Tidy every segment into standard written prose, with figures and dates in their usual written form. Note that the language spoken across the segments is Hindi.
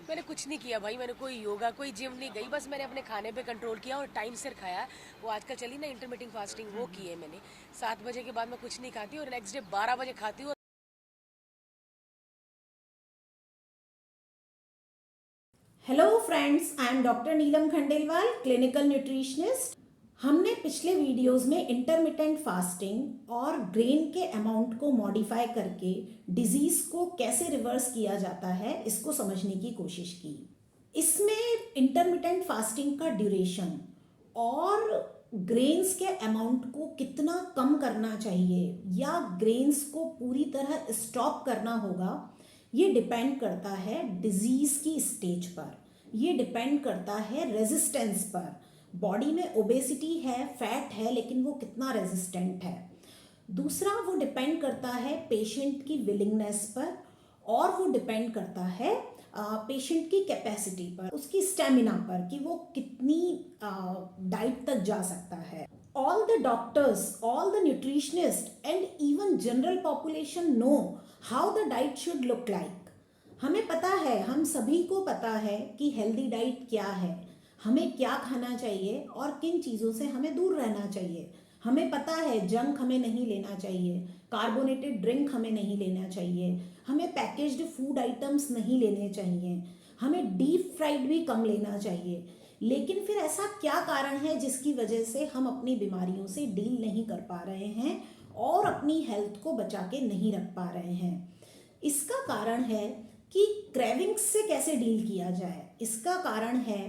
मैंने कुछ नहीं किया भाई, मैंने कोई योगा कोई जिम नहीं गई, बस मैंने अपने खाने पे कंट्रोल किया और टाइम से खाया। वो आजकल चली ना इंटरमीटिंग फास्टिंग, वो की है मैंने। 7 बजे के बाद मैं कुछ नहीं खाती और नेक्स्ट डे 12 बजे खाती हूँ। Hello friends, I am doctor Neelam Khandelwal, clinical nutritionist. हमने पिछले वीडियोस में इंटरमिटेंट फास्टिंग और ग्रेन के अमाउंट को मॉडिफाई करके डिजीज को कैसे रिवर्स किया जाता है इसको समझने की कोशिश की। इसमें इंटरमिटेंट फास्टिंग का ड्यूरेशन और ग्रेन्स के अमाउंट को कितना कम करना चाहिए या ग्रेन्स को पूरी तरह स्टॉप करना होगा, ये डिपेंड करता है डिजीज की स्टेज पर, ये डिपेंड करता है रेजिस्टेंस पर। बॉडी में ओबेसिटी है, फैट है, लेकिन वो कितना रेजिस्टेंट है। दूसरा, वो डिपेंड करता है पेशेंट की विलिंगनेस पर, और वो डिपेंड करता है पेशेंट की कैपेसिटी पर, उसकी स्टेमिना पर, कि वो कितनी डाइट तक जा सकता है। All the doctors, all the nutritionist and even general population know how the diet should look like. हमें पता है, हम सभी को पता है कि हेल्दी डाइट क्या है, हमें क्या खाना चाहिए और किन चीज़ों से हमें दूर रहना चाहिए। हमें पता है जंक हमें नहीं लेना चाहिए, कार्बोनेटेड ड्रिंक हमें नहीं लेना चाहिए, हमें पैकेज्ड फूड आइटम्स नहीं लेने चाहिए, हमें डीप फ्राइड भी कम लेना चाहिए। लेकिन फिर ऐसा क्या कारण है जिसकी वजह से हम अपनी बीमारियों से डील नहीं कर पा रहे हैं और अपनी हेल्थ को बचा के नहीं रख पा रहे हैं? इसका कारण है कि क्रेविंग्स से कैसे डील किया जाए, इसका कारण है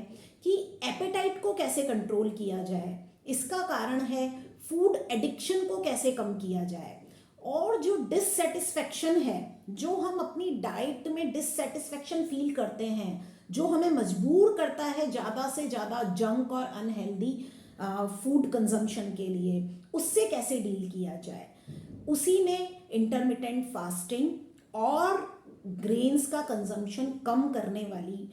कि एपेटाइट को कैसे कंट्रोल किया जाए, इसका कारण है फूड एडिक्शन को कैसे कम किया जाए, और जो डिससेटिस्फैक्शन है, जो हम अपनी डाइट में डिससेटिस्फैक्शन फील करते हैं, जो हमें मजबूर करता है ज़्यादा से ज़्यादा जंक और अनहेल्दी फूड कंजम्पशन के लिए, उससे कैसे डील किया जाए। उसी में इंटरमिटेंट फास्टिंग और ग्रेन्स का कंजम्पशन कम करने वाली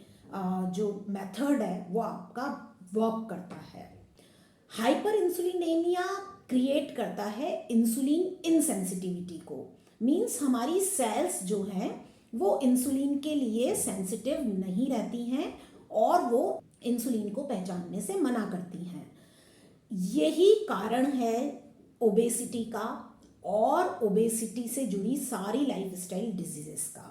जो मेथड है वो आपका वर्क करता है। हाइपर इंसुलिनेमिया क्रिएट करता है इंसुलिन इनसेंसिटिविटी को। मीन्स हमारी सेल्स जो हैं वो इंसुलिन के लिए सेंसिटिव नहीं रहती हैं और वो इंसुलिन को पहचानने से मना करती हैं। यही कारण है ओबेसिटी का और ओबेसिटी से जुड़ी सारी लाइफस्टाइल डिजीजेस का।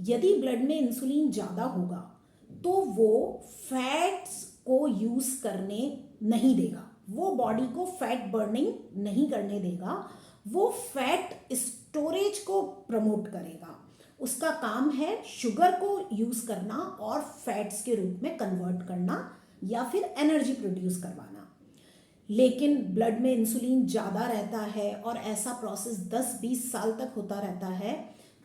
यदि ब्लड में इंसुलिन ज़्यादा होगा तो वो फैट्स को यूज़ करने नहीं देगा, वो बॉडी को फैट बर्निंग नहीं करने देगा, वो फैट स्टोरेज को प्रमोट करेगा। उसका काम है शुगर को यूज़ करना और फैट्स के रूप में कन्वर्ट करना या फिर एनर्जी प्रोड्यूस करवाना। लेकिन ब्लड में इंसुलिन ज़्यादा रहता है और ऐसा प्रोसेस 10-20 साल तक होता रहता है,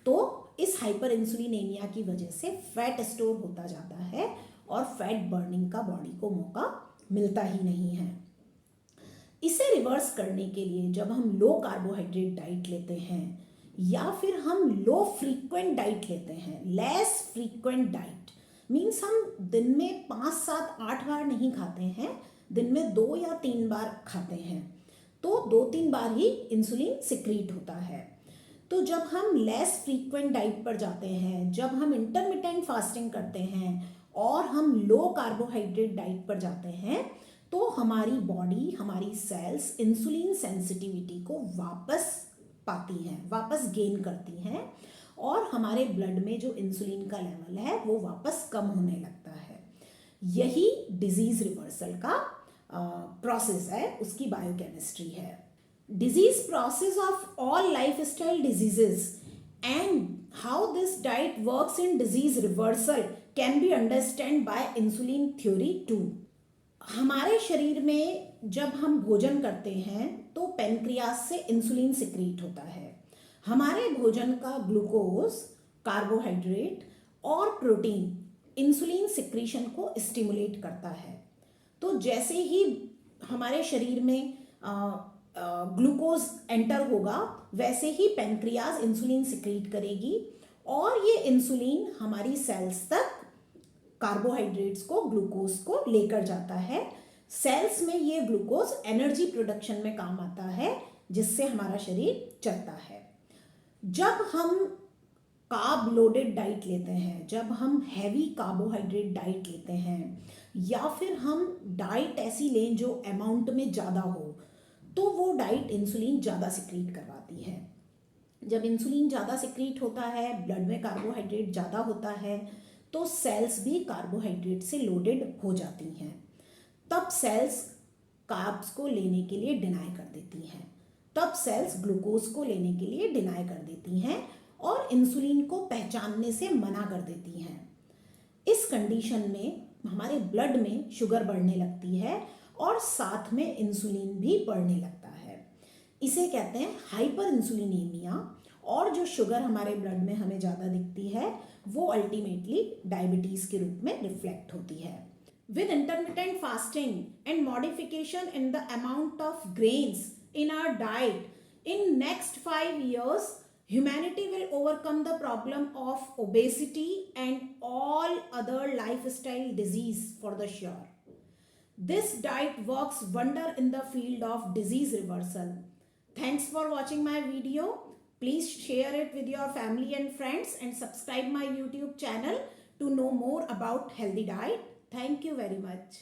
तो इस हाइपर इंसुलिनेमिया की वजह से फैट स्टोर होता जाता है और फैट बर्निंग का बॉडी को मौका मिलता ही नहीं है। इसे रिवर्स करने के लिए जब हम लो कार्बोहाइड्रेट डाइट लेते हैं या फिर हम लो फ्रीक्वेंट डाइट लेते हैं, लेस फ्रीक्वेंट डाइट मीन्स हम दिन में 5-7-8 बार नहीं खाते हैं, दिन में 2 या 3 बार खाते हैं, तो 2-3 बार ही इंसुलिन सिक्रीट होता है। तो जब हम लेस फ्रीक्वेंट डाइट पर जाते हैं, जब हम इंटरमिटेंट फास्टिंग करते हैं और हम लो कार्बोहाइड्रेट डाइट पर जाते हैं, तो हमारी बॉडी, हमारी सेल्स इंसुलिन सेंसिटिविटी को वापस पाती हैं, वापस गेन करती हैं और हमारे ब्लड में जो इंसुलिन का लेवल है वो वापस कम होने लगता है। यही डिजीज रिवर्सल का प्रोसेस है, उसकी बायोकेमिस्ट्री है। Disease process of all lifestyle diseases and how this diet works in disease reversal can be understood by insulin theory too. हमारे शरीर में जब हम भोजन करते हैं तो पेनक्रियास से इंसुलिन सिक्रीट होता है। हमारे भोजन का ग्लूकोज, कार्बोहाइड्रेट और प्रोटीन इंसुलिन सिक्रीशन को स्टिमुलेट करता है। तो जैसे ही हमारे शरीर में ग्लूकोज एंटर होगा, वैसे ही पेनक्रियाज इंसुलिन सिक्रीट करेगी और ये इंसुलिन हमारी सेल्स तक कार्बोहाइड्रेट्स को, ग्लूकोज को लेकर जाता है। सेल्स में ये ग्लूकोज एनर्जी प्रोडक्शन में काम आता है, जिससे हमारा शरीर चलता है। जब हम कार्ब लोडेड डाइट लेते हैं, जब हम हैवी कार्बोहाइड्रेट डाइट लेते हैं, या फिर हम डाइट ऐसी लें जो अमाउंट में ज़्यादा हो, तो वो डाइट इंसुलिन ज़्यादा सिक्रीट करवाती है। जब इंसुलिन ज़्यादा सिक्रीट होता है, ब्लड में कार्बोहाइड्रेट ज़्यादा होता है, तो सेल्स भी कार्बोहाइड्रेट से लोडेड हो जाती हैं। तब सेल्स कार्ब्स को लेने के लिए डिनाई कर देती हैं, तब सेल्स ग्लूकोज को लेने के लिए डिनाई कर देती हैं और इंसुलिन को पहचानने से मना कर देती हैं। इस कंडीशन में हमारे ब्लड में शुगर बढ़ने लगती है और साथ में इंसुलिन भी बढ़ने लगता है। इसे कहते हैं हाइपर इंसुलिनीमिया, और जो शुगर हमारे ब्लड में हमें ज़्यादा दिखती है वो अल्टीमेटली डायबिटीज़ के रूप में रिफ्लेक्ट होती है। With intermittent fasting and modification in the amount of grains in our diet, in next 5 years, humanity will overcome the problem of obesity and all other lifestyle disease for the sure. This diet works wonder in the field of disease reversal. Thanks for watching my video. Please share it with your family and friends and subscribe my YouTube channel to know more about healthy diet. Thank you very much.